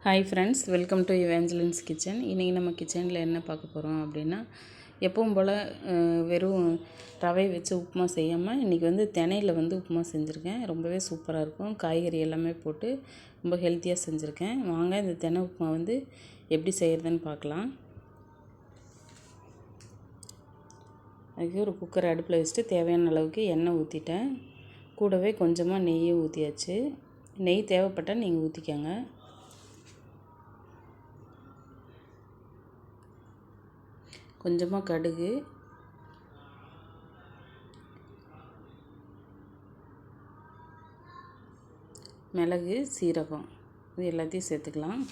Hi friends, welcome to Evangeline's kitchen. இன்றைக்கி நம்ம கிச்சனில் என்ன பார்க்க போகிறோம் அப்படின்னா, எப்பவும் போல் வெறும் ரவை வச்சு உப்புமா செய்யாமல் இன்றைக்கி வந்து தினையில் வந்து உப்புமா செஞ்சுருக்கேன். ரொம்பவே சூப்பராக இருக்கும். காய்கறி எல்லாமே போட்டு ரொம்ப ஹெல்த்தியாக செஞ்சுருக்கேன். வாங்க இந்த தினை உப்புமா வந்து எப்படி செய்கிறதுன்னு பார்க்கலாம். அதுக்கு ஒரு குக்கர் அடுப்பில் வச்சுட்டு தேவையான அளவுக்கு எண்ணெய் ஊற்றிட்டேன். கூடவே கொஞ்சமாக நெய்யும் ஊற்றியாச்சு. நெய் தேவைப்பட்டால் நீங்கள் ஊற்றிக்கோங்க. கொஞ்சமாக கடுகு, மிளகு, சீரகம் இது எல்லாத்தையும் சேர்த்துக்கலாம்.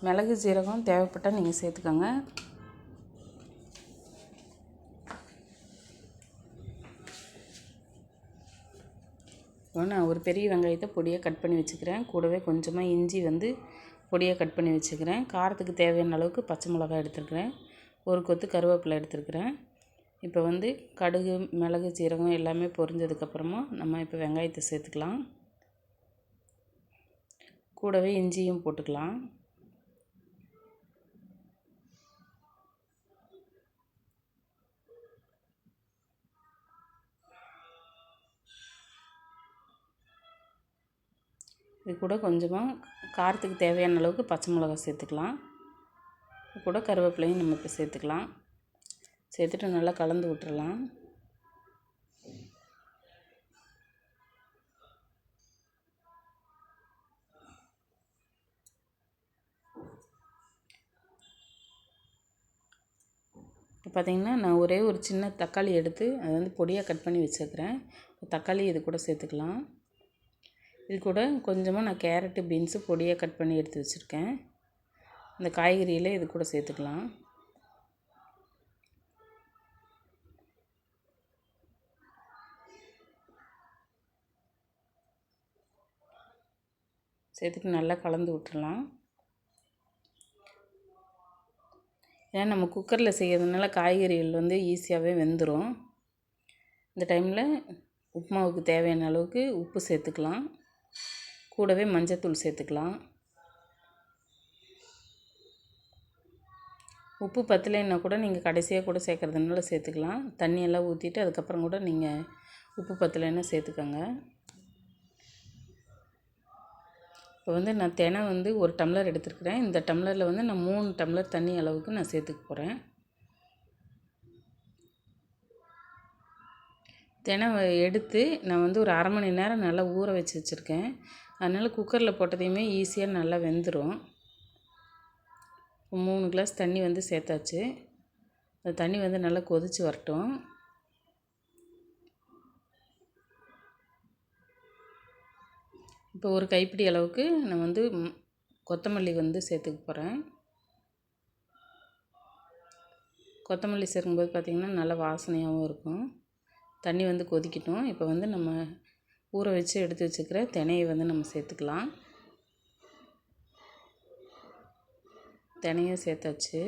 மிளகு சீரகம் தேவைப்பட்டால் நீங்கள் சேர்த்துக்கோங்க. நான் ஒரு பெரிய வெங்காயத்தை பொடியாக கட் பண்ணி வச்சுக்கிறேன். கூடவே கொஞ்சமாக இஞ்சி வந்து பொடியாக கட் பண்ணி வச்சுக்கிறேன். காரத்துக்கு தேவையான அளவுக்கு பச்சை மிளகாய் எடுத்துருக்கிறேன். ஒரு கொத்து கருவேப்பிலை எடுத்துருக்கிறேன். இப்போ வந்து கடுகு, மிளகு, சீரகம் எல்லாமே பொரிஞ்சதுக்கப்புறமா நம்ம இப்போ வெங்காயத்தை சேர்த்துக்கலாம். கூடவே இஞ்சியும் போட்டுக்கலாம். இது கூட கொஞ்சமாக காரத்துக்கு தேவையான அளவுக்கு பச்சை மிளகாய் சேர்த்துக்கலாம். இது கூட கருவேப்பிலையும் நம்ம இப்போ சேர்த்துக்கலாம். சேர்த்துட்டு நல்லா கலந்து விட்டுறலாம். இப்போ பார்த்திங்கன்னா நான் ஒரே ஒரு சின்ன தக்காளி எடுத்து அதை வந்து பொடியாக கட் பண்ணி வச்சுருக்கிறேன். தக்காளி இது கூட சேர்த்துக்கலாம். இது கூட கொஞ்சமாக நான் கேரட்டு, பீன்ஸு பொடியாக கட் பண்ணி எடுத்து வச்சுருக்கேன். இந்த காய்கறியில் இது கூட சேர்த்துக்கலாம். சேர்த்துட்டு நல்லா கலந்து விட்டுறலாம். ஏன்னா நம்ம குக்கரில் செய்கிறதுனால காய்கறிகள் வந்து ஈஸியாகவே வெந்துடும். இந்த டைமில் உப்புமாவுக்கு தேவையான அளவுக்கு உப்பு சேர்த்துக்கலாம். கூடவே மஞ்சத்தூள் சேர்த்துக்கலாம். உப்பு பத்தலைன்னா கூட நீங்கள் கடைசியாக கூட சேர்க்குறதுனால சேர்த்துக்கலாம். தண்ணியெல்லாம் ஊற்றிட்டு அதுக்கப்புறம் கூட நீங்கள் உப்பு பத்தலைன்னா சேர்த்துக்கோங்க. இப்போ வந்து நான் தினை வந்து ஒரு டம்ளர் எடுத்துருக்கிறேன். இந்த டம்ளரில் வந்து நான் 3 டம்ளர் தண்ணி அளவுக்கு நான் சேர்த்துக்க போகிறேன். தினை எடுத்து நான் வந்து ஒரு அரை மணி நேரம் நல்லா ஊற வச்சு வச்சுருக்கேன். அதனால் குக்கரில் போட்டதையுமே ஈஸியாக நல்லா வெந்துடும். 3 கிளாஸ் தண்ணி வந்து சேர்த்தாச்சு. அந்த தண்ணி வந்து நல்லா கொதித்து வரட்டும். இப்போ ஒரு கைப்பிடி அளவுக்கு நான் வந்து கொத்தமல்லி வந்து சேர்த்துக்க போகிறேன். கொத்தமல்லி சேர்க்கும்போது பார்த்திங்கன்னா நல்லா வாசனையாகவும் இருக்கும். தண்ணி வந்து கொதிக்கட்டும். இப்போ வந்து நம்ம ஊற வச்சு எடுத்து வச்சுக்கிற தினையை வந்து நம்ம சேர்த்துக்கலாம். தினையும் சேர்த்தாச்சு.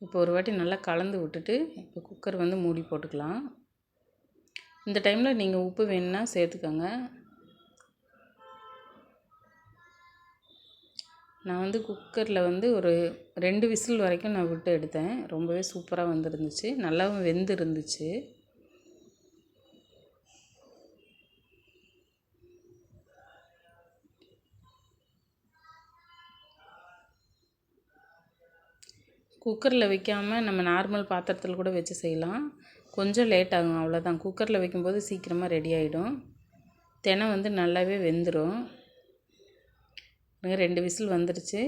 இப்போ ஒரு வாட்டி நல்லா கலந்து விட்டுட்டு இப்போ குக்கர் வந்து மூடி போட்டுக்கலாம். இந்த டைமில் நீங்கள் உப்பு வேணுன்னா சேர்த்துக்கோங்க. நான் வந்து குக்கரில் வந்து ஒரு 2 விசில் வரைக்கும் நான் விட்டு எடுத்தேன். ரொம்பவே சூப்பராக வந்துருந்துச்சு. நல்லாவும் வெந்து இருந்துச்சு. குக்கரில் வைக்காமல் நம்ம நார்மல் பாத்திரத்தில் கூட வச்சு செய்யலாம். கொஞ்சம் லேட் ஆகும், அவ்வளோதான். குக்கரில் வைக்கும்போது சீக்கிரமாக ரெடி ஆகிடும். தினை வந்து நல்லாவே வெந்துடும். 2 விசில் வந்துடுச்சு.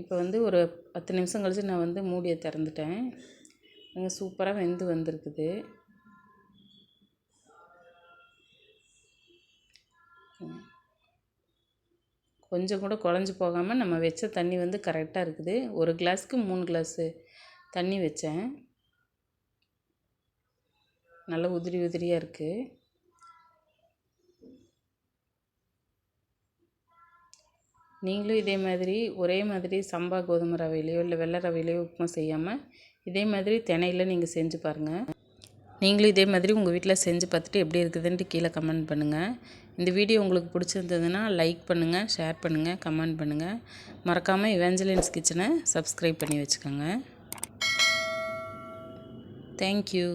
இப்போ வந்து ஒரு 10 நிமிஷம் கழித்து நான் வந்து மூடியை திறந்துட்டேன். சூப்பராக வெந்து வந்திருக்குது. கொஞ்சம் கூட குழஞ்சி போகாமல் நம்ம வச்ச தண்ணி வந்து கரெக்டாக இருக்குது. ஒரு கிளாஸுக்கு 3 கிளாஸு தண்ணி வச்சேன். நல்லா உதிரி உதிரியாக இருக்குது. நீங்களும் இதே மாதிரி ஒரே மாதிரி சம்பா கோதுமை ரவையிலையோ இல்லை வெள்ளை ரவையிலையோ உப்புமா செய்யாமல் இதே மாதிரி தினையில் நீங்கள் செஞ்சு பாருங்கள். நீங்களும் இதே மாதிரி உங்கள் வீட்டில் செஞ்சு பார்த்துட்டு எப்படி இருக்குதுன்ட்டு கீழே கமெண்ட் பண்ணுங்கள். இந்த வீடியோ உங்களுக்கு பிடிச்சிருந்ததுன்னா லைக் பண்ணுங்கள், ஷேர் பண்ணுங்கள், கமெண்ட் பண்ணுங்கள். மறக்காமல் இவாஞ்சலின்ஸ் கிச்சனை சப்ஸ்கிரைப் பண்ணி வச்சுக்கோங்க. தேங்க்யூ.